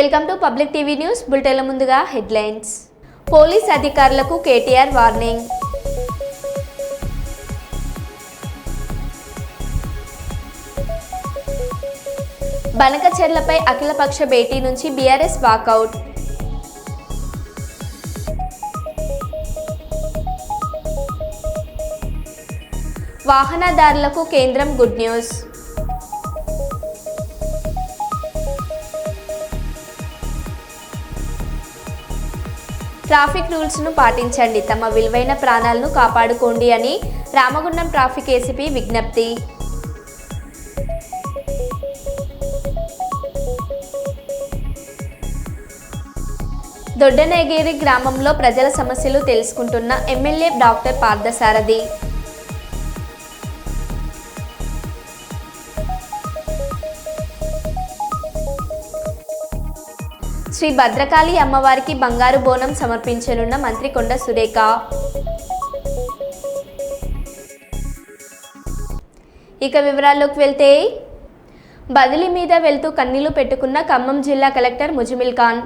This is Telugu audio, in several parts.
Welcome to public TV news. బులెటిన్ల ముందుగా హెడ్లైన్స్. పోలీస్ అధికారులకు కేటీఆర్ వార్నింగ్. బనకచెర్లపై అఖిలపక్ష భేటీ నుంచి బీఆర్ఎస్ వాకౌట్. వాహనదారులకు కేంద్రం గుడ్ న్యూస్. ట్రాఫిక్ రూల్స్ను పాటించండి, తమ విలువైన ప్రాణాలను కాపాడుకోండి అని రామగుండం ట్రాఫిక్ ఏసీపీ విజ్ఞప్తి. దొడ్డనేగేరి గ్రామంలో ప్రజల సమస్యలు తెలుసుకుంటున్న ఎమ్మెల్యే డాక్టర్ పార్థసారథి. శ్రీ భద్రకాళి అమ్మవారికి బంగారు బోనం సమర్పించనున్న మంత్రి కొండ సురేఖ. ఇక వివరాల్లోకి వెళ్తే, బదిలీ మీద వెళ్తూ కన్నీళ్లు పెట్టుకున్న ఖమ్మం జిల్లా collector Muzammil Khan.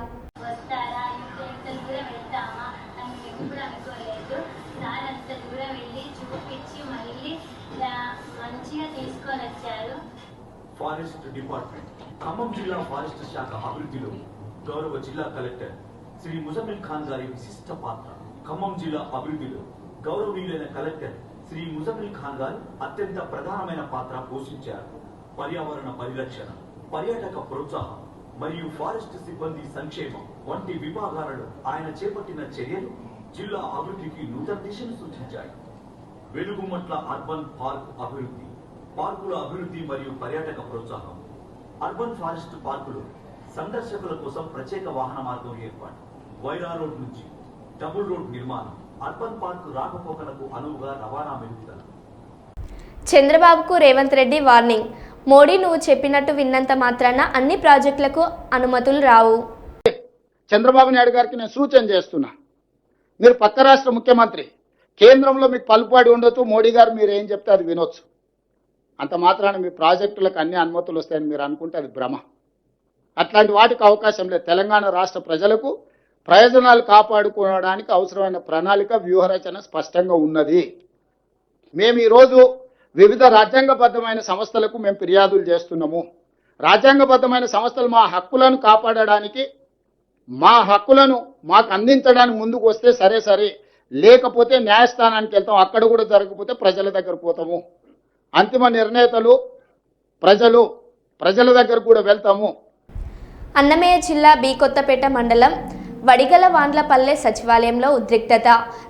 Forest department Khammam జిల్లా ఫారెస్ట్ శాఖ అభివృద్ధిలో గౌరవ జిల్లా కలెక్టర్ శ్రీ ముజమిల్ ఖాన్ గారి విశిష్ట పాత్ర. ఖమ్మం జిల్లా అభివృద్ధిలో గౌరవనీయులైన కలెక్టర్ శ్రీ ముజమిల్ ఖాన్ గారు అత్యంత ప్రధానమైన పాత్ర పోషించారు. పర్యావరణ పరిరక్షణ, పర్యాటక ప్రోత్సాహం మరియు ఫారెస్ట్ సిబ్బంది సంక్షేమం వంటి విభాగాలలో ఆయన చేపట్టిన చర్యలు జిల్లా అభివృద్ధికి నూతన దిశను సూచించాయి. వెలుగుమట్ల అర్బన్ పార్క్ అభివృద్ధి, పార్కుల అభివృద్ధి మరియు పర్యాటక ప్రోత్సాహం. అర్బన్ ఫారెస్ట్ పార్కులు సందర్శకుల కోసం ప్రత్యేక వాహన మార్గం ఏర్పాటు, వైరా రోడ్ నుంచి డబుల్ రోడ్ నిర్మాణం, అర్బన్ పార్క్ రాకపోకలకు అనువుగా రవాణా మెరుగుదల. చంద్రబాబుకు రేవంత్ రెడ్డి వార్నింగ్. మోడీ నువ్వు చెప్పినట్టు విన్నంత మాత్రాన అన్ని ప్రాజెక్టులకు అనుమతులు రావు. చంద్రబాబు నాయుడు గారికి నేను సూచన చేస్తున్నా, మీరు పక్క రాష్ట్ర ముఖ్యమంత్రి, కేంద్రంలో మీకు పలుపాడి ఉండొచ్చు, మోడీ గారు మీరు ఏం చెప్తే అది వినొచ్చు. అంత మాత్రాన మీ ప్రాజెక్టులకు అన్ని అనుమతులు వస్తాయని మీరు అనుకుంటే అది భ్రమ. అట్లాంటి వాటికి అవకాశం లేదు. తెలంగాణ రాష్ట్ర ప్రజలకు ప్రయోజనాలు కాపాడుకోవడానికి అవసరమైన ప్రణాళిక, వ్యూహరచన స్పష్టంగా ఉన్నది. మేము ఈరోజు వివిధ రాజ్యాంగబద్ధమైన సంస్థలకు మేము ఫిర్యాదులు చేస్తున్నాము. రాజ్యాంగబద్ధమైన సంస్థలు మా హక్కులను కాపాడడానికి, మా హక్కులను మాకు అందించడానికి ముందుకు వస్తే సరే, లేకపోతే న్యాయస్థానానికి వెళ్తాం. అక్కడ కూడా జరగకపోతే ప్రజల దగ్గర పోతాము. అంతిమ నిర్ణేతలు ప్రజల దగ్గర కూడా వెళ్తాము. అన్నమయ్య జిల్లా బి కొత్తపేట మండలం వడిగల వాండ్లపల్లె సచివాలయంలో ఉద్రిక్తత.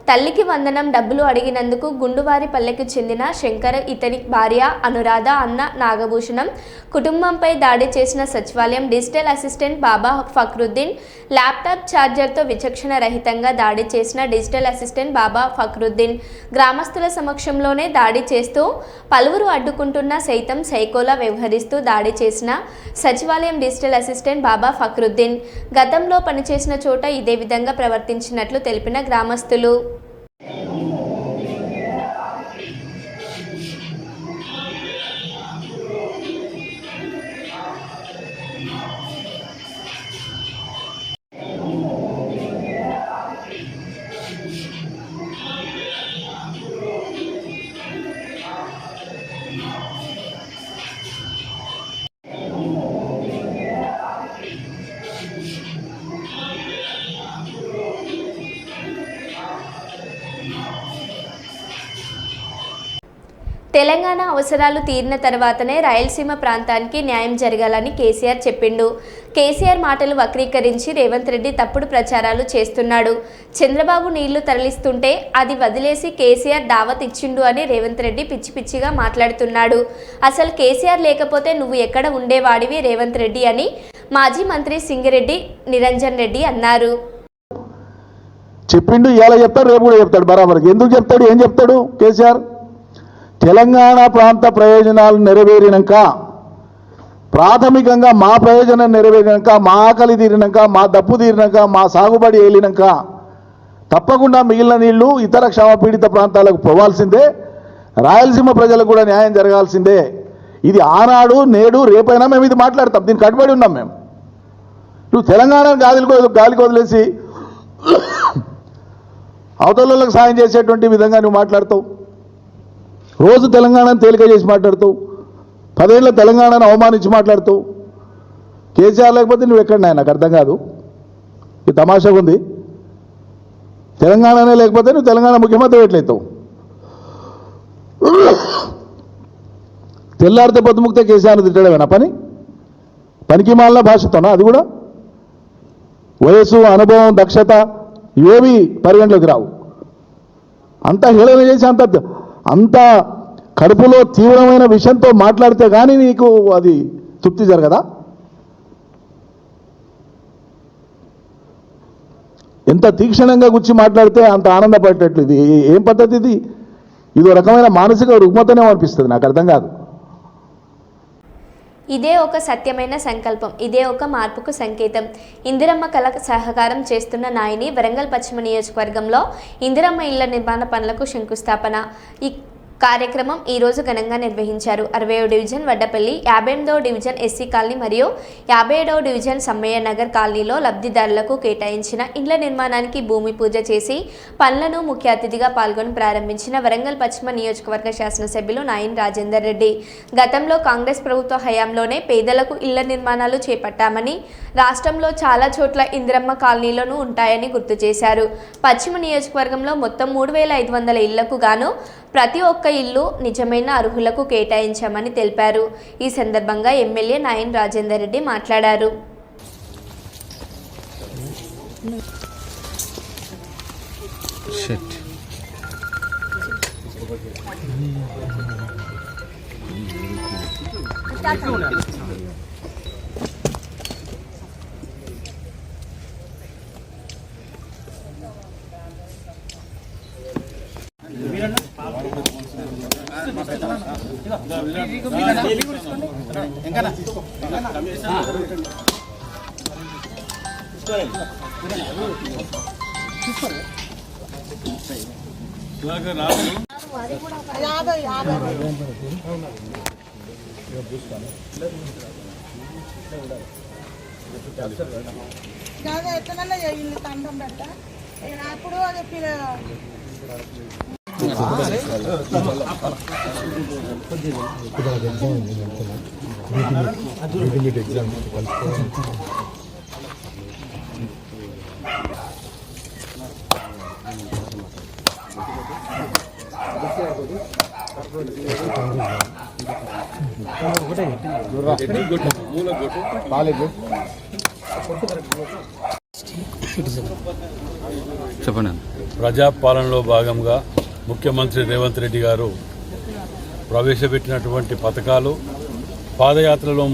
తల్లికి వందనం డబ్బులు అడిగినందుకు గుండువారిపల్లెకు చెందిన శంకర్, ఇతని భార్య అనురాధ, అన్న నాగభూషణం కుటుంబంపై దాడి చేసిన సచివాలయం డిజిటల్ అసిస్టెంట్ బాబా ఫక్రుద్దీన్, ల్యాప్టాప్ ఛార్జర్తో విచక్షణ రహితంగా దాడి చేసిన డిజిటల్ అసిస్టెంట్ బాబా ఫక్రుద్దీన్ గ్రామస్తుల సమక్షంలోనే దాడి చేస్తూ పలువురు అడ్డుకుంటున్నా సైతం సైకోలా వ్యవహరిస్తూ దాడి చేసిన సచివాలయం డిజిటల్ అసిస్టెంట్ బాబా ఫక్రుద్దీన్ గతంలో పనిచేసిన చోట ఇదే విధంగా ప్రవర్తించినట్లు తెలిపిన గ్రామస్తులు. తెలంగాణ అవసరాలు తీరిన తర్వాతనే రాయలసీమ ప్రాంతానికి న్యాయం జరగాలని కేసీఆర్ చెప్పిండు. కేసీఆర్ మాటలు వక్రీకరించి రేవంత్ రెడ్డి తప్పుడు ప్రచారాలు చేస్తున్నాడు. చంద్రబాబు నీళ్లు తరలిస్తుంటే అది వదిలేసి కేసీఆర్ దావత్ ఇచ్చిండు అని రేవంత్ రెడ్డి పిచ్చిగా మాట్లాడుతున్నాడు. అసలు కేసీఆర్ లేకపోతే నువ్వు ఎక్కడ ఉండేవాడివి రేవంత్ రెడ్డి అని మాజీ మంత్రి సింగిరెడ్డి నిరంజన్ రెడ్డి అన్నారు. చెప్పిండు, ఇవాళ చెప్తాడు, రేపు కూడా చెప్తాడు. బరాబర్ ఎందుకు చెప్తాడు, ఏం చెప్తాడు కేసీఆర్? తెలంగాణ ప్రాంత ప్రయోజనాలు నెరవేరినాక, ప్రాథమికంగా మా ప్రయోజనం నెరవేరినాక, మా ఆకలి తీరినాక, మా దప్పు తీరినాక, మా సాగుబడి ఏలినాక తప్పకుండా మిగిలిన నీళ్లు ఇతర క్షామపీడిత ప్రాంతాలకు పోవాల్సిందే. రాయలసీమ ప్రజలకు కూడా న్యాయం జరగాల్సిందే. ఇది ఆనాడు, నేడు, రేపైనా మేము ఇది మాట్లాడతాం. దీన్ని కట్టుబడి ఉన్నాం మేము. నువ్వు తెలంగాణను గాలికి వదిలేసి అవతలకు సాయం చేసేటువంటి విధంగా నువ్వు మాట్లాడతావు. రోజు తెలంగాణను తేలిక చేసి మాట్లాడతావు. 10 ఏళ్ళ తెలంగాణను అవమానించి మాట్లాడతావు. కేసీఆర్ లేకపోతే నువ్వు ఎక్కడన్నా నాకు అర్థం కాదు. ఈ తమాషాగా ఉంది. తెలంగాణనే లేకపోతే నువ్వు తెలంగాణ ముఖ్యమంత్రి ఎట్లయితావు? తెల్లారితే పొద్దుముక్తే కేసీఆర్ని తిట్టడమేనా పనికి మాలిన భాషతోనా? అది కూడా వయసు, అనుభవం, దక్షత ఇవేవి పరిగణలోకి రావు. అంత హేళన చేసి అంత కడుపులో తీవ్రమైన విషయంతో మాట్లాడితే కానీ నీకు అది తృప్తి జరగదా? ఎంత తీక్షణంగా గుచ్చి మాట్లాడితే అంత ఆనందపడేటట్లు. ఇది ఏం పద్ధతి? ఇది రకమైన మానసిక రుగ్మతనే అనిపిస్తుంది. నాకు అర్థం కాదు. ఇదే ఒక సత్యమైన సంకల్పం, ఇదే ఒక మార్పుకు సంకేతం. ఇందిరమ్మ కళ సహకారం చేస్తున్న నాయని వరంగల్ పశ్చిమ నియోజకవర్గంలో ఇందిరమ్మ ఇళ్ల నిర్మాణ పనులకు శంకుస్థాపన. ఈ కార్యక్రమం ఈరోజు ఘనంగా నిర్వహించారు. 60వ డివిజన్ వడ్డపల్లి, 58వ డివిజన్ ఎస్సీ కాలనీ మరియు 57వ డివిజన్ సమ్మయ్య నగర్ కాలనీలో లబ్ధిదారులకు కేటాయించిన ఇండ్ల నిర్మాణానికి భూమి పూజ చేసి పనులను ముఖ్య అతిథిగా పాల్గొని ప్రారంభించిన వరంగల్ పశ్చిమ నియోజకవర్గ శాసనసభ్యులు నాయని రాజేందర్ రెడ్డి, గతంలో కాంగ్రెస్ ప్రభుత్వ హయాంలోనే పేదలకు ఇళ్ల నిర్మాణాలు చేపట్టామని, రాష్ట్రంలో చాలా చోట్ల ఇందిరమ్మ కాలనీలను ఉంటాయని గుర్తు చేశారు. పశ్చిమ నియోజకవర్గంలో మొత్తం 3500 ఇళ్లకు గాను ప్రతి ఒక్క ఇల్లు నిజమైన అర్హులకు కేటాయించామని తెలిపారు. ఈ సందర్భంగా ఎమ్మెల్యే నాయని రాజేందర్ రెడ్డి మాట్లాడారు. ఎట్లనన్నా ఇల్లు తండం పెట్ట అప్పుడు అది చెప్పండి. ప్రజాపాలనలో భాగంగా ముఖ్యమంత్రి రేవంత్ రెడ్డి గారు ప్రవేశపెట్టినటువంటి పథకాలు పాదయాత్రలో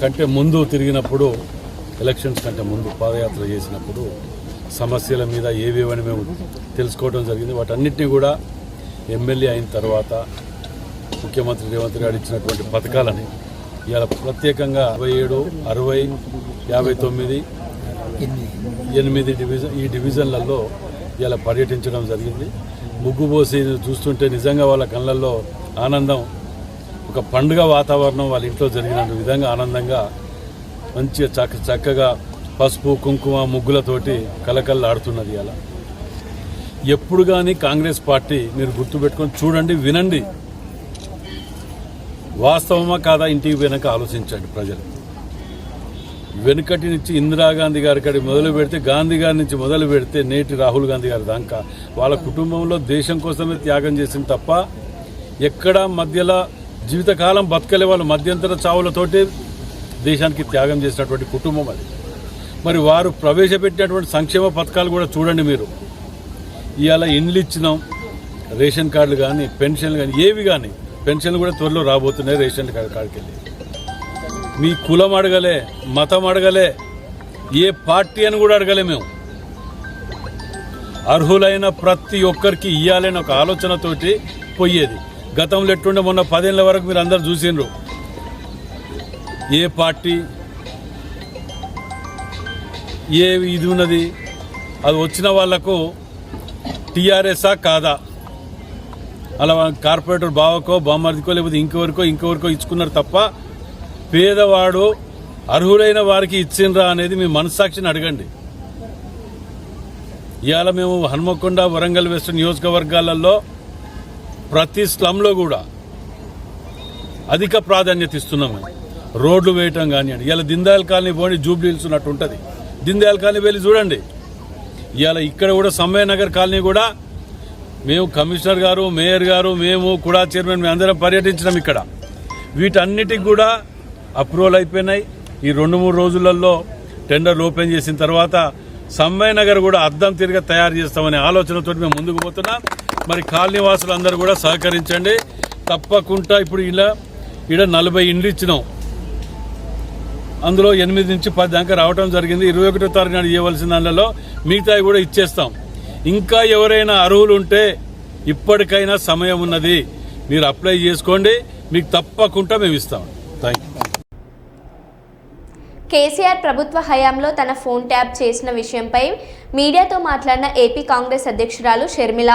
కంటే ముందు తిరిగినప్పుడు, ఎలక్షన్స్ కంటే ముందు పాదయాత్ర చేసినప్పుడు సమస్యల మీద ఏవేవని మేము తెలుసుకోవడం జరిగింది. వాటన్నిటినీ కూడా ఎమ్మెల్యే అయిన తర్వాత ముఖ్యమంత్రి రేవంత్ రెడ్డి గారు ఇచ్చినటువంటి పథకాలని ఇవాళ ప్రత్యేకంగా 57, 60, 59, 8 డివిజన్ ఈ డివిజన్లలో ఇలా పర్యటించడం జరిగింది. ముగ్గుపోసి చూస్తుంటే నిజంగా వాళ్ళ కళ్ళల్లో ఆనందం, ఒక పండుగ వాతావరణం వాళ్ళ ఇంట్లో జరిగిన విధంగా ఆనందంగా మంచిగా చక్కగా పసుపు కుంకుమ ముగ్గులతోటి కలకల్లాడుతున్నది. అలా ఎప్పుడు కానీ కాంగ్రెస్ పార్టీ మీరు గుర్తుపెట్టుకొని చూడండి, వినండి, వాస్తవమా కాదా ఇంటికి వెనక ఆలోచించండి. ప్రజలు వెనుకటి నుంచి ఇందిరాగాంధీ గారి కాడి మొదలు పెడితే, గాంధీ గారి నుంచి మొదలు పెడితే నేటి రాహుల్ గాంధీ గారి దాకా వాళ్ళ కుటుంబంలో దేశం కోసమే త్యాగం చేసింది తప్ప ఎక్కడా మధ్యలో జీవితకాలం బతకలే. వాళ్ళు మధ్యంతర చావులతోటి దేశానికి త్యాగం చేసినటువంటి కుటుంబం అది. మరి వారు ప్రవేశపెట్టినటువంటి సంక్షేమ పథకాలు కూడా చూడండి మీరు. ఇవాళ ఇండ్లు ఇచ్చినాం, రేషన్ కార్డులు కానీ పెన్షన్లు కానీ ఏవి కానీ, పెన్షన్లు కూడా త్వరలో రాబోతున్నాయి. రేషన్ కార్డు కాడికి వెళ్ళి మీ కులం అడగలే, మతం అడగలే, ఏ పార్టీ అని కూడా అడగలే. మేము అర్హులైన ప్రతి ఒక్కరికి ఇవ్వాలని ఒక ఆలోచనతోటి పోయేది. గతంలో ఎట్టుండే మొన్న 10 ఏళ్ల వరకు మీరు అందరు చూసిండ్రు. ఏ పార్టీ ఏ ఇది ఉన్నది, అది వచ్చిన వాళ్లకు టీఆర్ఎస్ఆ కాదా, అలా కార్పొరేటర్ బావకో బామ్మర్దికో లేకపోతే ఇంకెవరికో ఇచ్చుకున్నారు తప్ప పేదవాడు అర్హులైన వారికి ఇచ్చిండ్రా అనేది మీ మనస్సాక్షిని అడగండి. ఇవాళ మేము హన్మకొండ, వరంగల్ వెస్ట్ నియోజకవర్గాలలో ప్రతి స్లమ్లో కూడా అధిక ప్రాధాన్యత ఇస్తున్నాం. మేము రోడ్లు వేయటం కానివ్వండి, ఇవాళ దిందయాల్ కాలనీ పోండి, జూబ్లీ హిల్స్ ఉన్నట్టు ఉంటుంది. దిందయాల్ కాలనీ వెళ్ళి చూడండి. ఇవాళ ఇక్కడ కూడా సమ్మయ్య నగర్ కాలనీ కూడా మేము కమిషనర్ గారు, మేయర్ గారు, మేము కూడా చైర్మన్ మేము అందరం పర్యటించినాం. ఇక్కడ వీటన్నిటికి కూడా అప్రూవల్ అయిపోయినాయి. ఈ 2-3 రోజులలో టెండర్లు ఓపెన్ చేసిన తర్వాత సమ్మయ్య నగర్ కూడా అద్దం తిరిగి తయారు చేస్తామనే ఆలోచనతో మేము ముందుకు పోతున్నాం. మరి కాలనీ వాసులు అందరూ కూడా సహకరించండి. తప్పకుండా ఇప్పుడు ఇలా 40 ఇండ్లు ఇచ్చినాం. అందులో 8 నుంచి 10 దాకా రావడం జరిగింది. 21వ తారీఖు నాడు ఇవ్వవలసిన దానిలో మిగతాయి కూడా ఇచ్చేస్తాం. ఇంకా ఎవరైనా అర్హులు ఉంటే ఇప్పటికైనా సమయం ఉన్నది, మీరు అప్లై చేసుకోండి, మీకు తప్పకుండా మేము ఇస్తాం. Thank you. కేసీఆర్ ప్రభుత్వ హయాంలో తన ఫోన్ ట్యాప్ చేసిన విషయంపై మీడియాతో మాట్లాడిన ఏపీ కాంగ్రెస్ అధ్యక్షురాలు షర్మిల,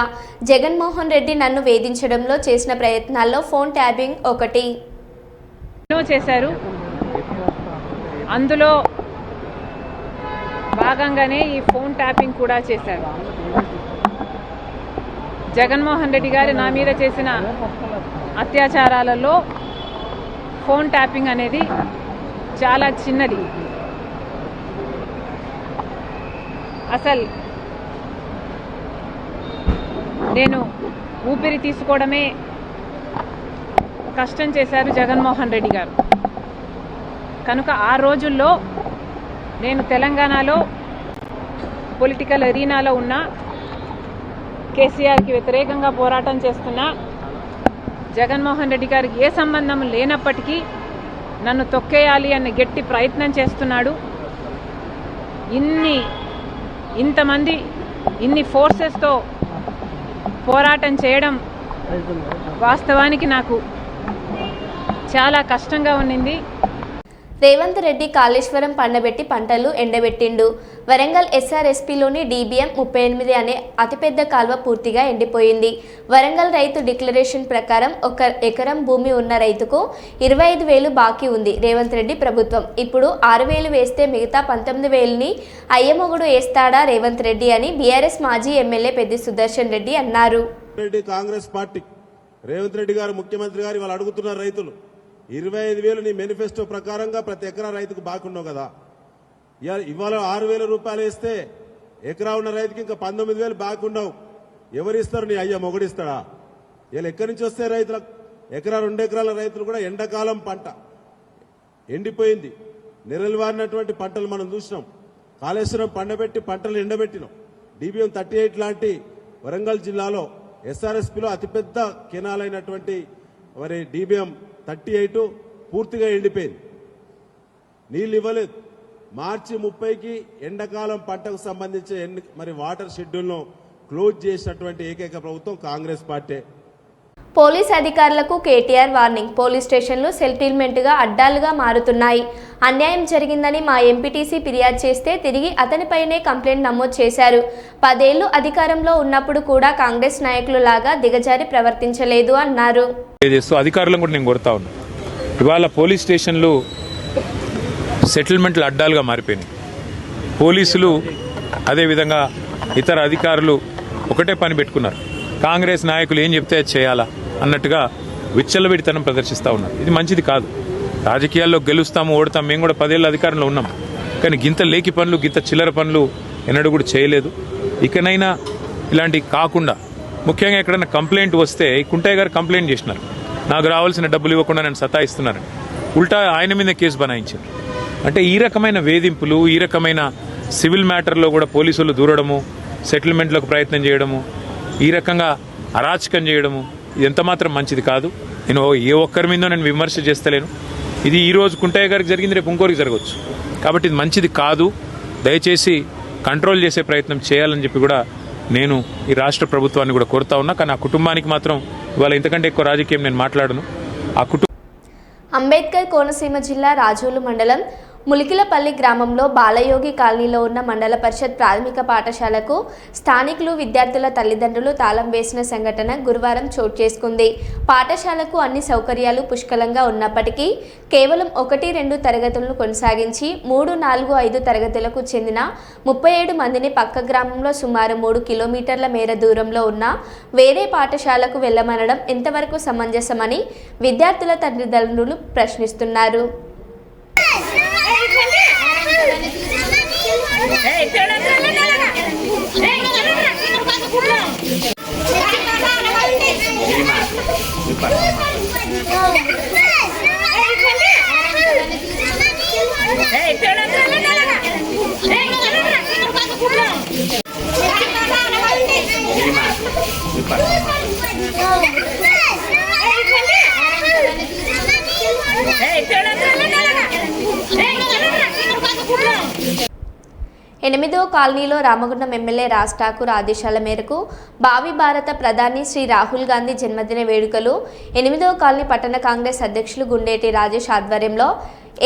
జగన్మోహన్ రెడ్డి నన్ను వేధించడంలో చేసిన ప్రయత్నాల్లో ఫోన్ ట్యాపింగ్ ఒకటి చేశారు. అందులో భాగంగానే ఈ ఫోన్ ట్యాపింగ్ కూడా చేశారు. జగన్మోహన్ రెడ్డి గారు నా మీద చేసిన అత్యాచారాలలో ఫోన్ ట్యాపింగ్ అనేది చాలా చిన్నది. అసలు నేను ఊపిరి తీసుకోవడమే కష్టం చేశారు జగన్మోహన్ రెడ్డి గారు. కనుక ఆ రోజుల్లో నేను తెలంగాణలో పొలిటికల్ ఎరీనాలో ఉన్న కేసీఆర్కి వ్యతిరేకంగా పోరాటం చేస్తున్న జగన్మోహన్ రెడ్డి గారికి ఏ సంబంధం లేనప్పటికీ నన్ను తొక్కేయాలి అనే గట్టి ప్రయత్నం చేస్తున్నాడు. ఇంతమంది ఇన్ని ఫోర్సెస్తో పోరాటం చేయడం వాస్తవానికి నాకు చాలా కష్టంగా ఉన్నింది. రేవంత్ రెడ్డి కాళేశ్వరం పండబెట్టి పంటలు ఎండబెట్టిండు. వరంగల్ SRSPలోని DBM 38 అనే అతిపెద్ద కాల్వ పూర్తిగా ఎండిపోయింది. వరంగల్ రైతు డిక్లరేషన్ ప్రకారం 1 ఎకరం భూమి ఉన్న రైతుకు 25,000 బాకీ ఉంది రేవంత్ రెడ్డి ప్రభుత్వం. ఇప్పుడు 6,000 వేస్తే మిగతా 19,000ని అయ్యమొగుడు వేస్తాడా రేవంత్ రెడ్డి అని బీఆర్ఎస్ మాజీ ఎమ్మెల్యే పెద్ది సుదర్శన్ రెడ్డి అన్నారు. కాంగ్రెస్ పార్టీ రేవంత్ రెడ్డి గారు ముఖ్యమంత్రి గారు వాళ్ళు అడుగుతున్నారు, రైతులు 25,000 నీ మేనిఫెస్టో ప్రకారంగా ప్రతి ఎకరా రైతుకు బాకున్నావు కదా, ఇవాళ 6,000 రూపాయలు వేస్తే ఎకరా ఉన్న రైతుకి ఇంకా 19,000 బాకున్నావు, ఎవరిస్తారు? నీ అయ్య మొగుడిస్తాడా? వీళ్ళు ఎక్కడి నుంచి వస్తే రైతులకు? ఎకరా 2 ఎకరాల రైతులు కూడా ఎండాకాలం పంట ఎండిపోయింది. నిరల్వారినటువంటి పంటలు మనం చూసినాం. కాళేశ్వరం పండబెట్టి పంటలు ఎండబెట్టినాం. DBM 38 లాంటి వరంగల్ జిల్లాలో SRSPలో అతిపెద్ద కెనాలైనటువంటి మరి DBM 38 పూర్తిగా ఎండిపోయింది, నీళ్ళు ఇవ్వలేదు. మార్చి 30కి ఎండాకాలం పంటకు సంబంధించి మరి వాటర్ షెడ్యూల్ను క్లోజ్ చేసినటువంటి ఏకైక ప్రభుత్వం కాంగ్రెస్ పార్టీ. పోలీస్ అధికారులకు కేటీఆర్ వార్నింగ్. పోలీస్ స్టేషన్లు సెటిల్మెంట్గా అడ్డాలుగా మారుతున్నాయి. అన్యాయం జరిగిందని మా ఎంపీటీసీ ఫిర్యాదు చేస్తే తిరిగి అతనిపైనే కంప్లైంట్ నమోదు చేశారు. 10 ఏళ్లు అధికారంలో ఉన్నప్పుడు కూడా కాంగ్రెస్ నాయకులు లాగా దిగజారి ప్రవర్తించలేదు అన్నారు. అధికారులను కూడా నేను కోరుతా ఉన్నా, ఇవాళ పోలీస్ స్టేషన్లు సెటిల్మెంట్లు అడ్డాలుగా మారిపోయినాయి. పోలీసులు అదేవిధంగా ఇతర అధికారులు ఒకటే పని పెట్టుకున్నారు, కాంగ్రెస్ నాయకులు ఏం చెప్తే అది చేయాలా అన్నట్టుగా విచ్చలవిడితనం ప్రదర్శిస్తూ ఉన్నారు. ఇది మంచిది కాదు. రాజకీయాల్లో గెలుస్తాము, ఓడతాం. మేము కూడా 10 ఏళ్ళ అధికారంలో ఉన్నాం, కానీ గింత లేకి పనులు, గింత చిల్లర పనులు ఎన్నడూ కూడా చేయలేదు. ఇకనైనా ఇలాంటివి కాకుండా, ముఖ్యంగా ఎక్కడైనా కంప్లైంట్ వస్తే కుంటయ్య గారు కంప్లైంట్ చేసినారు, నాకు రావాల్సిన డబ్బులు ఇవ్వకుండా నన్ను సతాయిస్తున్నారని. ఉల్టా ఆయన మీద కేసు బనాయించారు. అంటే ఈ రకమైన వేధింపులు, ఈ రకమైన సివిల్ మ్యాటర్లో కూడా పోలీసులు దూరడము, సెటిల్మెంట్లకు ప్రయత్నం చేయడము, ఈ రకంగా అరాచకం చేయడము, ఇది ఎంతమాత్రం మంచిది కాదు. నేను ఏ ఒక్కరి మీద నేను విమర్శ చేస్తలేను. ఇది ఈ రోజు కుంటయ్య గారికి జరిగింది, రేపు ఇంకోరికి జరగవచ్చు. కాబట్టి ఇది మంచిది కాదు. దయచేసి కంట్రోల్ చేసే ప్రయత్నం చేయాలని చెప్పి కూడా నేను ఈ రాష్ట్ర ప్రభుత్వాన్ని కూడా కోరుతా ఉన్నా. కానీ ఆ కుటుంబానికి మాత్రం ఇవాళ ఇంతకంటే ఎక్కువ రాజకీయం నేను మాట్లాడను. ఆ కుటుంబం అంబేద్కర్ కోనసీమ జిల్లా రాజోలు మండలం ములికిలపల్లి గ్రామంలో బాలయోగి కాలనీలో ఉన్న మండల పరిషత్ ప్రాథమిక పాఠశాలకు స్థానికులు విద్యార్థుల తల్లిదండ్రులు తాళం వేసిన సంఘటన గురువారం చోటు చేసుకుంది. పాఠశాలకు అన్ని సౌకర్యాలు పుష్కలంగా ఉన్నప్పటికీ కేవలం 1-2 తరగతులను కొనసాగించి 3, 4, 5 తరగతులకు చెందిన 37 మందిని పక్క గ్రామంలో సుమారు 3 కిలోమీటర్ల మేర దూరంలో ఉన్న వేరే పాఠశాలకు వెళ్లమనడం ఎంతవరకు సమంజసమని విద్యార్థుల తల్లిదండ్రులు ప్రశ్నిస్తున్నారు. ఎనిమిదో కాలనీలో రామగుండం ఎమ్మెల్యే రాజ్ ఠాకూర్ ఆదేశాల మేరకు భావి భారత ప్రధాని శ్రీ రాహుల్ గాంధీ జన్మదిన వేడుకలు 8వ కాలనీ పట్టణ కాంగ్రెస్ అధ్యక్షులు గుండేటి రాజేష్ ఆధ్వర్యంలో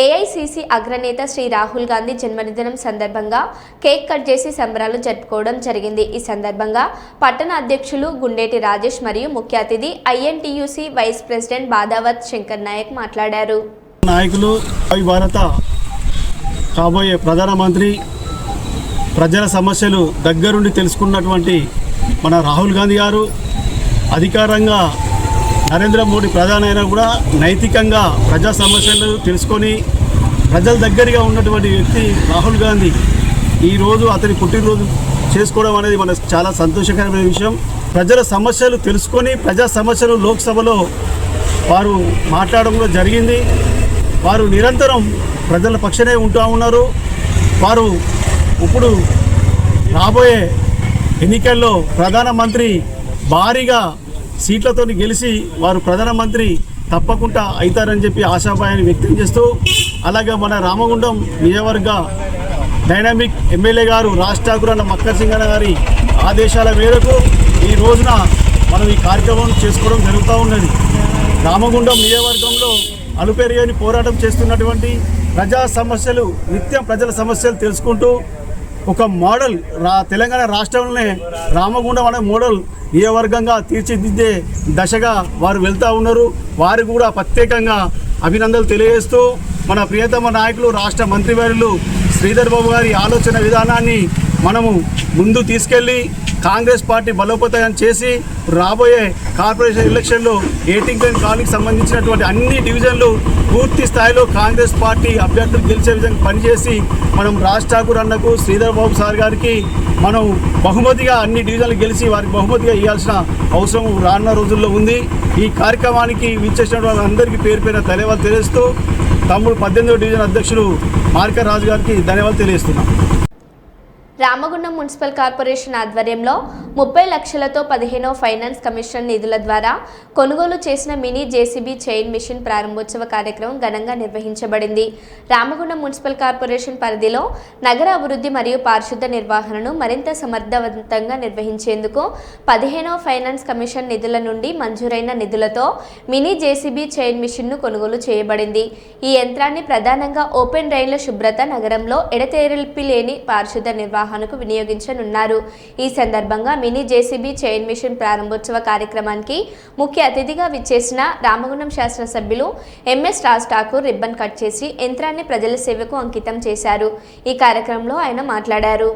ఏఐసిసి అగ్రనేత శ్రీ రాహుల్ గాంధీ జన్మదినం సందర్భంగా కేక్ కట్ చేసి సంబరాలు జరుపుకోవడం జరిగింది. ఈ సందర్భంగా పట్టణ అధ్యక్షులు గుండేటి రాజేష్ మరియు ముఖ్య అతిథి INTUC vice president Badavath Shankar Naik మాట్లాడారు. నాయకులు భావి భారత కాబోయే ప్రధానమంత్రి ప్రజల సమస్యలు దగ్గరుండి తెలుసుకున్నటువంటి మన రాహుల్ గాంధీ గారు అధికారంగా నరేంద్ర మోడీ ప్రధాని అయినా కూడా నైతికంగా ప్రజా సమస్యలు తెలుసుకొని ప్రజల దగ్గరగా ఉన్నటువంటి వ్యక్తి రాహుల్ గాంధీ. ఈరోజు అతని పుట్టినరోజు చేసుకోవడం అనేది మనకు చాలా సంతోషకరమైన విషయం. ప్రజల సమస్యలు తెలుసుకొని ప్రజా సమస్యలు లోక్సభలో వారు మాట్లాడడం జరిగింది. వారు నిరంతరం ప్రజల పక్షనే ఉంటూ ఉన్నారు. వారు ఇప్పుడు రాబోయే ఎన్నికల్లో ప్రధానమంత్రి భారీగా సీట్లతో గెలిచి వారు ప్రధానమంత్రి తప్పకుండా అవుతారని చెప్పి ఆశాభాయాన్ని వ్యక్తం చేస్తూ, అలాగే మన రామగుండం నియోజకవర్గ డైనామిక్ ఎమ్మెల్యే గారు రాజ్ ఠాకూర్ అన్న మక్కర్ సింగ్ అన్న గారి ఆదేశాల మేరకు ఈ రోజున మనం ఈ కార్యక్రమం చేసుకోవడం జరుగుతూ ఉన్నది. రామగుండం నియోజకవర్గంలో అలుపెరుగని పోరాటం చేస్తున్నటువంటి ప్రజా సమస్యలు, నిత్యం ప్రజల సమస్యలు తెలుసుకుంటూ ఒక మోడల్ తెలంగాణ రాష్ట్రంలోనే రామగుండం అనే మోడల్ నియోజకవర్గంగా తీర్చిదిద్దే దశగా వారు వెళ్తూ ఉన్నారు. వారు కూడా ప్రత్యేకంగా అభినందనలు తెలియజేస్తూ మన ప్రియతమ నాయకులు రాష్ట్ర మంత్రివర్యులు శ్రీధర్ బాబు గారి ఆలోచన విధానాన్ని మనము ముందు తీసుకెళ్ళి కాంగ్రెస్ పార్టీ బలోపేతం చేసి రాబోయే కార్పొరేషన్ ఎలక్షన్లో 18 కాలనీకి సంబంధించినటువంటి అన్ని డివిజన్లు పూర్తి స్థాయిలో కాంగ్రెస్ పార్టీ అభ్యర్థులు గెలిచే విధంగా పనిచేసి మనం రాజ్ ఠాకూర్ అన్నకు శ్రీధర్ బాబు సార్ గారికి మనం బహుమతిగా అన్ని డివిజన్లు గెలిచి వారికి బహుమతిగా ఇవ్వాల్సిన అవసరం రానున్న రోజుల్లో ఉంది. ఈ కార్యక్రమానికి విచ్చేసిన వాళ్ళందరికీ పేరు పేరున ధన్యవాదాలు తెలియజేస్తూ తమ్ముడు 18వ డివిజన్ అధ్యక్షులు మార్కర్ రాజు గారికి ధన్యవాదాలు తెలియజేస్తున్నాం. రామగుండం మున్సిపల్ కార్పొరేషన్ ఆధ్వర్యంలో 30 లక్షలతో 15వ ఫైనాన్స్ కమిషన్ నిధుల ద్వారా కొనుగోలు చేసిన మినీ జేసీబీ చైన్ మిషన్ ప్రారంభోత్సవ కార్యక్రమం ఘనంగా నిర్వహించబడింది. రామగుండం మున్సిపల్ కార్పొరేషన్ పరిధిలో నగర అభివృద్ధి మరియు పారిశుద్ధ నిర్వహణను మరింత సమర్థవంతంగా నిర్వహించేందుకు 15వ ఫైనాన్స్ కమిషన్ నిధుల నుండి మంజూరైన నిధులతో మినీ జేసీబీ చైన్ మిషన్ను కొనుగోలు చేయబడింది. ఈ యంత్రాన్ని ప్రధానంగా ఓపెన్ రైళ్ల శుభ్రత, నగరంలో ఎడతెరిపి లేని పారిశుద్ధ నిర్వహణకు వినియోగించనున్నారు. ఈ సందర్భంగా మినీ జేసీబీ చైన్ మిషన్ ప్రారంభోత్సవ కార్యక్రమానికి ముఖ్య అతిథిగా విచ్చేసిన రామగుండం శాసనసభ్యులు MS Raj Thakur ribbon cut చేసి యంత్రాన్ని ప్రజల సేవకు అంకితం చేశారు. ఈ కార్యక్రమంలో ఆయన మాట్లాడారు.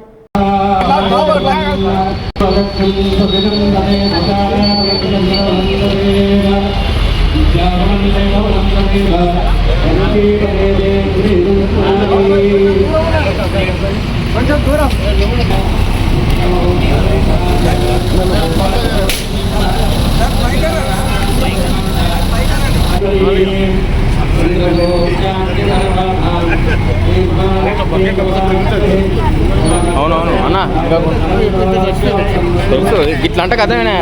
కొంచెం దూరం అవునవును అన్న తెలుసు ఇట్లా అంటే కథమేనా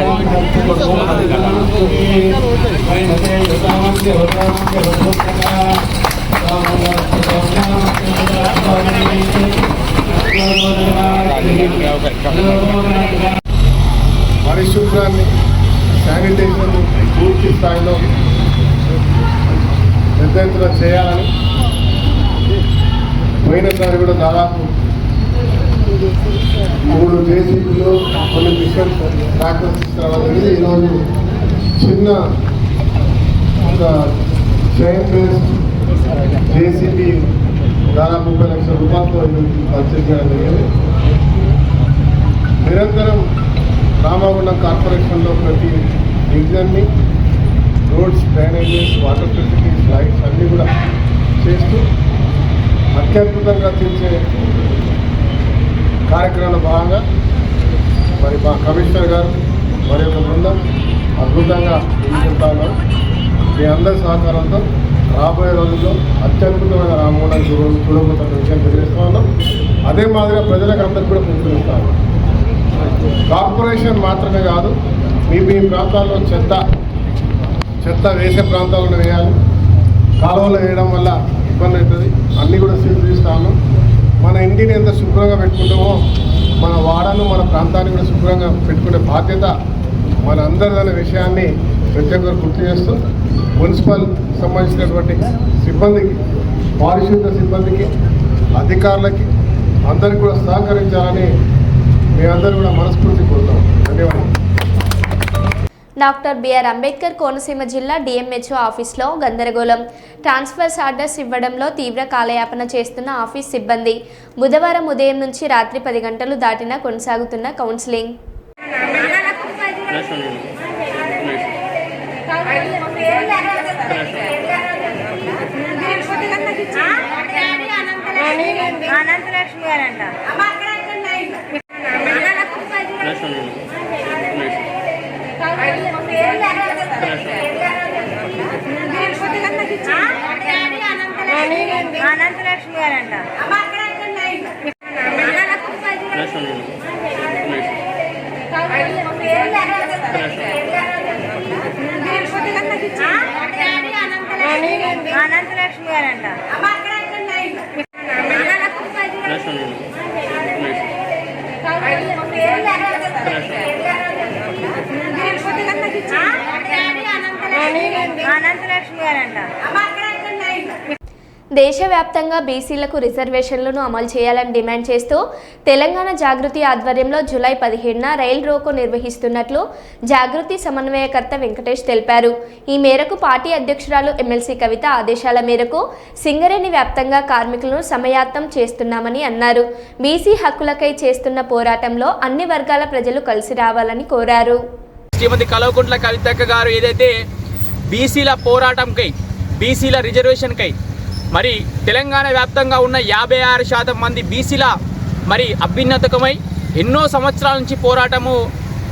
పరిశుభ్రాన్ని, శానిటైజర్ పూర్తి స్థాయిలో పెద్ద ఎత్తున చేయాలని పోయినసారి కూడా దాదాపు 3 జేసీబీలు కొన్ని మిషన్ ట్రాక్టర్స్ తీసుకురావడం జరిగింది. ఈరోజు చిన్న ఒక చైన్ బేస్డ్ జేసీబీ దాదాపు 30 లక్షల రూపాయలతో పర్చేజ్ చేయడం జరిగింది. నిరంతరం రామగుండం కార్పొరేషన్లో ప్రతి డివిజన్ని roads, drainages, water facilities, lights అన్నీ కూడా చేస్తూ అత్యద్భుతంగా తీర్చే కార్యక్రమంలో భాగంగా మరి మా కమిషనర్ గారు మరి యొక్క బృందం అద్భుతంగా ఎదుర్కొంటాను. మీ అందరి సహకారంతో రాబోయే రోజుల్లో అత్యద్భుతమైన రామగుండం చూడబోతున్న విషయం తెలియజేస్తా ఉన్నాం. అదే మాదిరిగా ప్రజలకు అందరికీ కూడా పిలుపునిస్తాను. కార్పొరేషన్ మాత్రమే కాదు, మీ ప్రాంతాల్లో చెత్త వేసే ప్రాంతాలను వేయాలి. కాలువలు వేయడం వల్ల ఇబ్బంది అవుతుంది. అన్నీ కూడా సీల్ తీస్తాను. మన ఇంటిని ఎంత శుభ్రంగా పెట్టుకుంటామో మన వాడను, మన ప్రాంతాన్ని కూడా శుభ్రంగా పెట్టుకునే బాధ్యత మన అందరిదనే విషయాన్ని ప్రతి ఒక్కరు గుర్తు చేస్తూ మున్సిపల్ సంబంధించినటువంటి సిబ్బందికి, పారిశుద్ధ సిబ్బందికి, అధికారులకి అందరికీ కూడా సహకరించాలని మీ అందరూ కూడా మనస్ఫూర్తి కోరుతాం. ధన్యవాదాలు. డాక్టర్ బిఆర్ అంబేద్కర్ కోనసీమ జిల్లా డిఎంహెచ్ఓ ఆఫీస్లో గందరగోళం. ట్రాన్స్ఫర్స్ ఆర్డర్స్ ఇవ్వడంలో తీవ్ర కాలయాపన చేస్తున్న ఆఫీస్ సిబ్బంది. బుధవారం ఉదయం నుంచి రాత్రి 10 గంటలు దాటినా కొనసాగుతున్న కౌన్సిలింగ్. అనంతలక్ష్మి గారంట. అనంతలక్ష్మి గారంట. అనంతలక్ష్మి గారంట. అనంతలక్ష్మి గారంట. దేశవ్యాప్తంగా బీసీలకు రిజర్వేషన్లను అమలు చేయాలని డిమాండ్ చేస్తూ తెలంగాణ జాగృతి ఆధ్వర్యంలో జూలై 17న రైల్ రోకో నిర్వహిస్తున్నట్లు జాగృతి సమన్వయకర్త వెంకటేష్ తెలిపారు. ఈ మేరకు పార్టీ అధ్యక్షురాలు ఎమ్మెల్సీ కవిత ఆదేశాల మేరకు సింగరేణి వ్యాప్తంగా కార్మికులను సమయాత్తం చేస్తున్నామని అన్నారు. బీసీ హక్కులకై చేస్తున్న పోరాటంలో అన్ని వర్గాల ప్రజలు కలిసి రావాలని కోరారు. శ్రీమతి కల్వకుంట్ల కవితక్క గారు ఏదైతే బీసీల పోరాటంకై, బీసీల రిజర్వేషన్కై మరి తెలంగాణ వ్యాప్తంగా ఉన్న 56% మంది బీసీల మరి అభ్యున్నతకమై ఎన్నో సంవత్సరాల నుంచి పోరాటము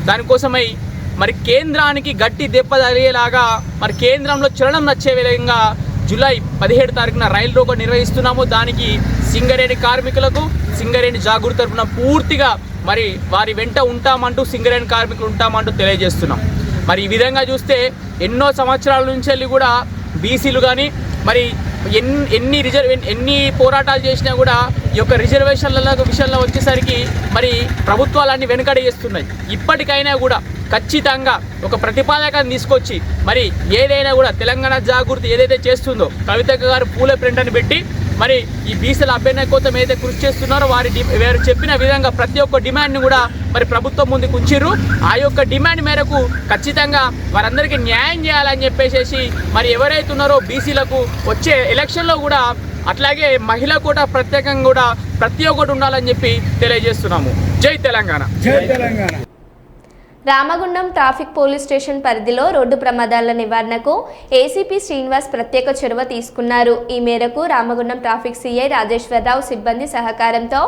దానికోసమై మరి కేంద్రానికి గట్టి దెబ్బ తగిలేలాగా మరి కేంద్రంలో చలనం నచ్చే విధంగా జూలై 17 తారీఖున రైలు రోకో నిర్వహిస్తున్నాము. దానికి సింగరేణి కార్మికులకు సింగరేణి జాగృతి తరపున పూర్తిగా మరి వారి వెంట ఉంటామంటూ, సింగరేణి కార్మికులు ఉంటామంటూ తెలియజేస్తున్నాం. మరి ఈ విధంగా చూస్తే ఎన్నో సంవత్సరాల నుంచి వెళ్ళి కూడా బీసీలు కానీ మరి ఎన్ని పోరాటాలు చేసినా కూడా ఈ యొక్క రిజర్వేషన్ల విషయంలో వచ్చేసరికి మరి ప్రభుత్వాలన్నీ వెనుకడ చేస్తున్నాయి. ఇప్పటికైనా కూడా ఖచ్చితంగా ఒక ప్రతిపాదకను తీసుకొచ్చి మరి ఏదైనా కూడా తెలంగాణ జాగృతి ఏదైతే చేస్తుందో కవితక్క గారు పూల ప్రింట్ అని పెట్టి మరి ఈ బీసీల అభ్యున్నతి కోసం ఏదైతే కృషి చేస్తున్నారో వారు చెప్పిన విధంగా ప్రతి ఒక్క డిమాండ్ని కూడా మరి ప్రభుత్వం ముందుకు ఉంచిర్రు. ఆ యొక్క డిమాండ్ మేరకు ఖచ్చితంగా వారందరికీ న్యాయం చేయాలని చెప్పేసి మరి ఎవరైతే ఉన్నారో బీసీలకు వచ్చే ఎలక్షన్లో కూడా అట్లాగే మహిళ కూడా ప్రత్యేకంగా కూడా ప్రతి ఒక్కటి ఉండాలని చెప్పి తెలియజేస్తున్నాము. జై తెలంగాణ. జై Telangana. Ramagundam traffic police station పరిధిలో రోడ్డు ప్రమాదాల నివారణకు ఏసీపీ శ్రీనివాస్ ప్రత్యేక చొరవ తీసుకున్నారు. ఈ మేరకు రామగుండం ట్రాఫిక్ సీఐ రాజేశ్వరరావు సిబ్బంది సహకారంతో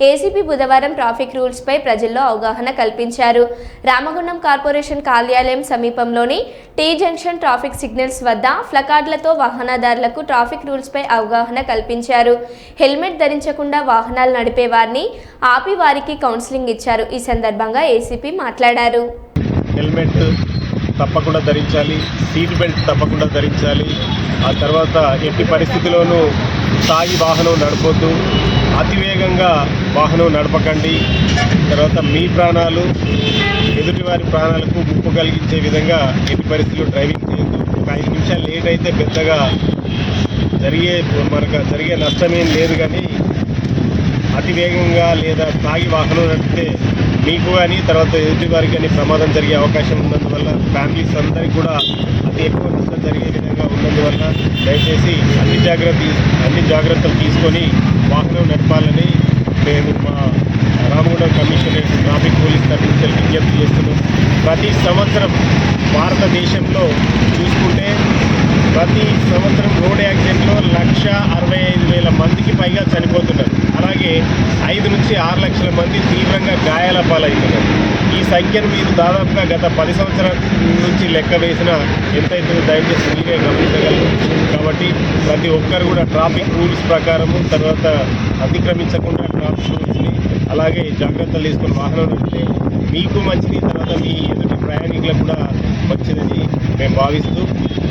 ఏసీపీ బుధవారం ట్రాఫిక్ రూల్స్పై ప్రజల్లో అవగాహన కల్పించారు. రామగుండం కార్పొరేషన్ కార్యాలయం సమీపంలోని టీ జంక్షన్ ట్రాఫిక్ సిగ్నల్స్ వద్ద ప్లకార్డులతో వాహనదారులకు ట్రాఫిక్ రూల్స్పై అవగాహన కల్పించారు. హెల్మెట్ ధరించకుండా వాహనాలు నడిపే వారిని ఆపి వారికి కౌన్సిలింగ్ ఇచ్చారు. ఈ సందర్భంగా ఏసీపీ మాట్లాడారు. హెల్మెట్ తప్పకుండా ధరించాలి, సీట్ బెల్ట్ తప్పకుండా ధరించాలి. ఆ తర్వాత ఎట్టి పరిస్థితిలోనూ తాగి వాహనం నడపొద్దు, అతివేగంగా వాహనం నడపకండి. తర్వాత మీ ప్రాణాలు ఎదుటివారి ప్రాణాలకు ముప్పు కలిగించే విధంగా ఎట్టి పరిస్థితుల్లో డ్రైవింగ్ చేయొద్దు. ఒక 5 నిమిషాలు లేట్ అయితే పెద్దగా జరిగే నష్టమేం లేదు, కానీ అతి వేగంగా లేదా తాగి వాహనం నడిపితే మీకు కానీ తర్వాత ఎదుటి వారికి కానీ ప్రమాదం జరిగే అవకాశం ఉన్నందువల్ల ఫ్యామిలీస్ అందరికీ కూడా అతి ఎక్కువ నష్టం జరిగే విధంగా ఉన్నందువల్ల దయచేసి అన్ని జాగ్రత్తలు తీసుకొని వాహనం నడపాలని మేము మా రామగుండం కమిషనరేట్ ట్రాఫిక్ పోలీస్ తరఫు నుంచి విజ్ఞప్తి చేస్తున్నాం. ప్రతి సంవత్సరం భారతదేశంలో చూసుకుంటే ప్రతి సంవత్సరం రోడ్ యాక్సిడెంట్లో 1,65,000 మందికి పైగా చనిపోతున్నారు. అలాగే 5 నుంచి 6 లక్షల మంది తీవ్రంగా గాయాల పాలవుతున్నారు. ఈ సంఖ్యను మీరు దాదాపుగా గత 10 సంవత్సరాల నుంచి లెక్క వేసిన ఎంతైతే దయచేసి మీరే గమనించగలరు. కాబట్టి ప్రతి ఒక్కరు కూడా ట్రాఫిక్ రూల్స్ ప్రకారము తర్వాత అతిక్రమించకుండా ట్రాఫిక్ రూల్స్ని అలాగే జాగ్రత్తలు తీసుకొని వాహనం నడిపితే మీకు మంచిది, తర్వాత మీ ఎదుటి ప్రయాణికులకు కూడా మంచిదని మేము భావిస్తూ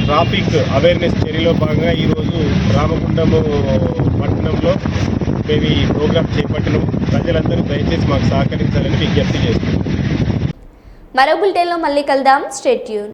ట్రాఫిక్ అవేర్నెస్ చర్యలో భాగంగా ఈరోజు రామగుండము పట్టణంలో మేము ఈ ప్రోగ్రాం చేపట్టినాము. ప్రజలందరూ దయచేసి మాకు సహకరించాలని విజ్ఞప్తి చేస్తున్నాం. మరో బులెటిన్లో మళ్ళీ కలుద్దాం. Stay tune.